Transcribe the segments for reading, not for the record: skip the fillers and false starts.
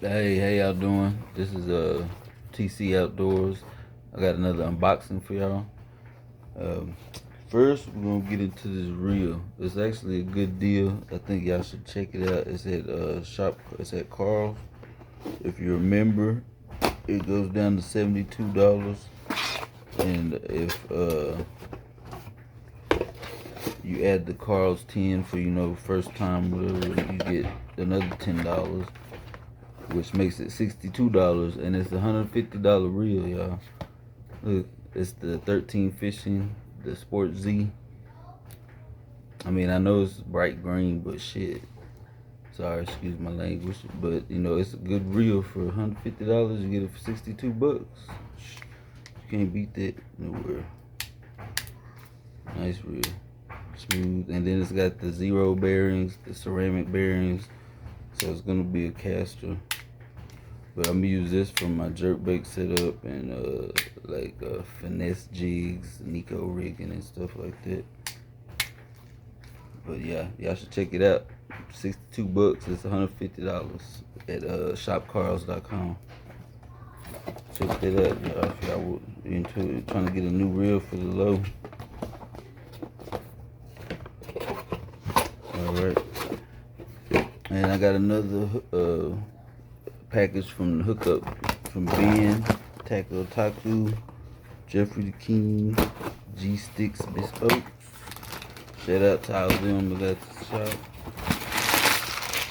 Hey, how y'all doing? This is TC Outdoors. I got another unboxing for y'all. Um, First, we're gonna get into this reel. It's actually a good deal. I think y'all should check it out. It's at shop. It's at Carl's. If you remember, it goes down to $72. And if you add the Carl's 10 for first time, whatever, you get another $10, which makes it $62, and it's a $150 reel, y'all. Look, it's the 13 Fishing, the Sport Z. I mean, I know it's bright green, but shit. Sorry, excuse my language, but it's a good reel for $150. You get it for $62. You can't beat that nowhere. Nice reel, smooth, and then it's got the zero bearings, the ceramic bearings, so it's gonna be a caster. But I'm gonna use this for my jerkbait setup and like finesse jigs, Nico rigging and stuff like that. But yeah, y'all should check it out. $62. It's $150 at shopcarls.com. Check that out, y'all. If y'all were into it, trying to get a new reel for the low. All right. And I got another package from the hookup from Ben, Taco Taku, Jeffrey the King, G Sticks Bespoke. Shout out to all them that got the shop.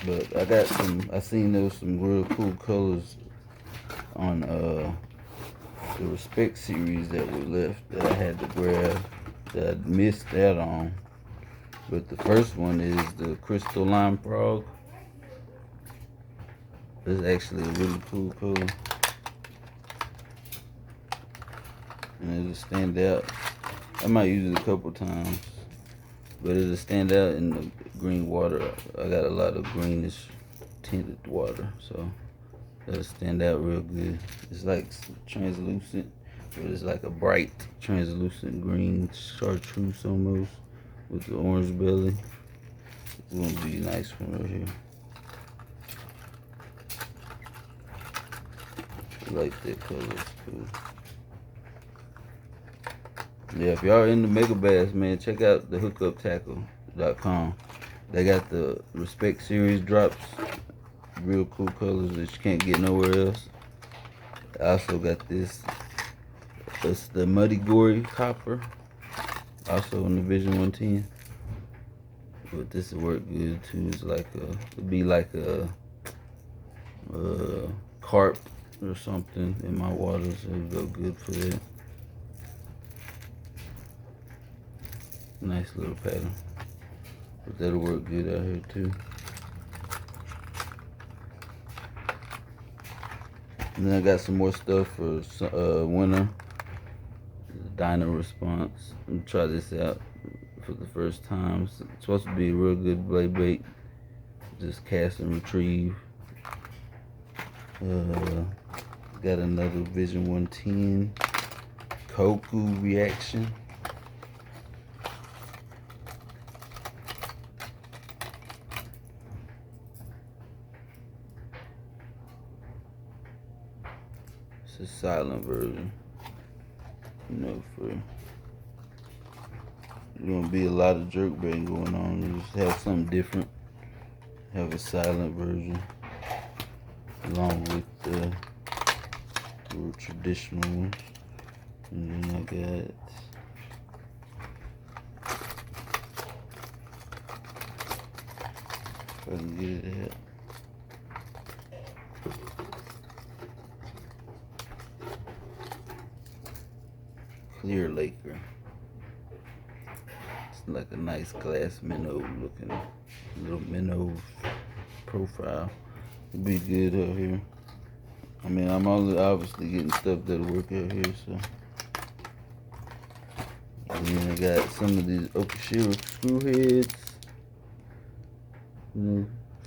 But I seen there was some real cool colors on the Respect series that were left that I had to grab that I missed out on. But the first one is the Crystal Lime Frog. It's actually a really cool color. And it'll stand out. I might use it a couple times. But it'll stand out in the green water. I got a lot of greenish tinted water. So it'll stand out real good. It's like translucent. But it's like a bright translucent green chartreuse almost. With the orange belly. It's gonna be a nice one right here. I like that color, it's cool. Yeah, if y'all into Megabass, man, check out the hookuptackle.com. They got the Respect series drops, real cool colors that you can't get nowhere else. I also got this. It's the Muddy Gory Copper, also in the Vision 110. But this will work good too. It's like it'd be like a carp or something in my water, so it'll go good for that. Nice little pattern, but that'll work good out here too. And then I got some more stuff for winter. Dino Response. I'm gonna try this out for the first time. It's supposed to be a real good blade bait. Just cast and retrieve. Got another Vision 110 Koku Reaction. It's a silent version. For gonna be a lot of jerkbait going on. You just have something different. Have a silent version along with the more traditional one. And then I got if I can get it out. Clear Laker. It's like a nice glass minnow looking little minnow profile. It'll be good out here. I mean, I'm only obviously getting stuff that'll work out here, so. And then I got some of these Okashira screw heads.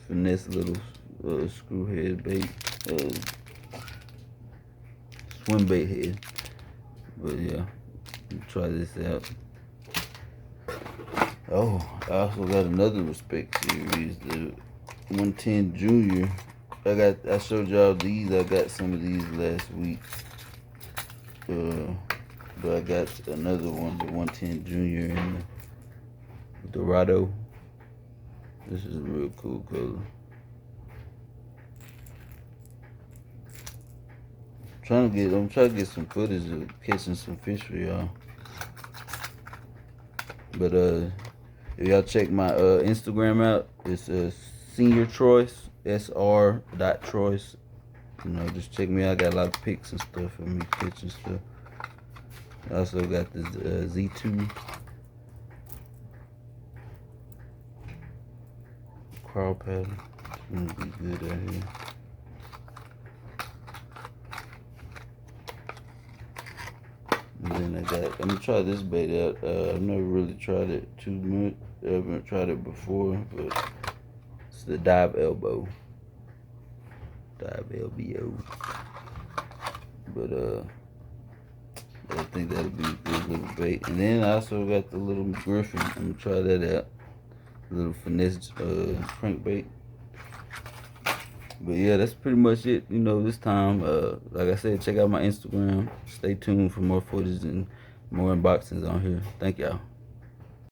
Finesse little screw head bait. Swim bait head. But yeah. Try this out. Oh, I also got another Respect series, the 110 Junior I showed y'all these. I got some of these last week. But I got another one, the 110 Junior in the Dorado. This is a real cool color. I'm trying to get some footage of catching some fish for y'all. But if y'all check my Instagram out, it's Senior Troyce, sr.troyce. You know, just check me out. I got a lot of pics and stuff of me catching stuff. I also got this Z2 crawl pattern. It's gonna be good out here. And then I'm gonna try this bait out. I've never really tried it too much. I haven't tried it before, but it's the Dive Elbow. Dive LBO. But I think that'll be a good little bait. And then I also got the little Griffin. I'm gonna try that out. A little finesse crankbait. But yeah, that's pretty much it. You know, this time, like I said, check out my Instagram. Stay tuned for more footage and more unboxings on here. Thank y'all.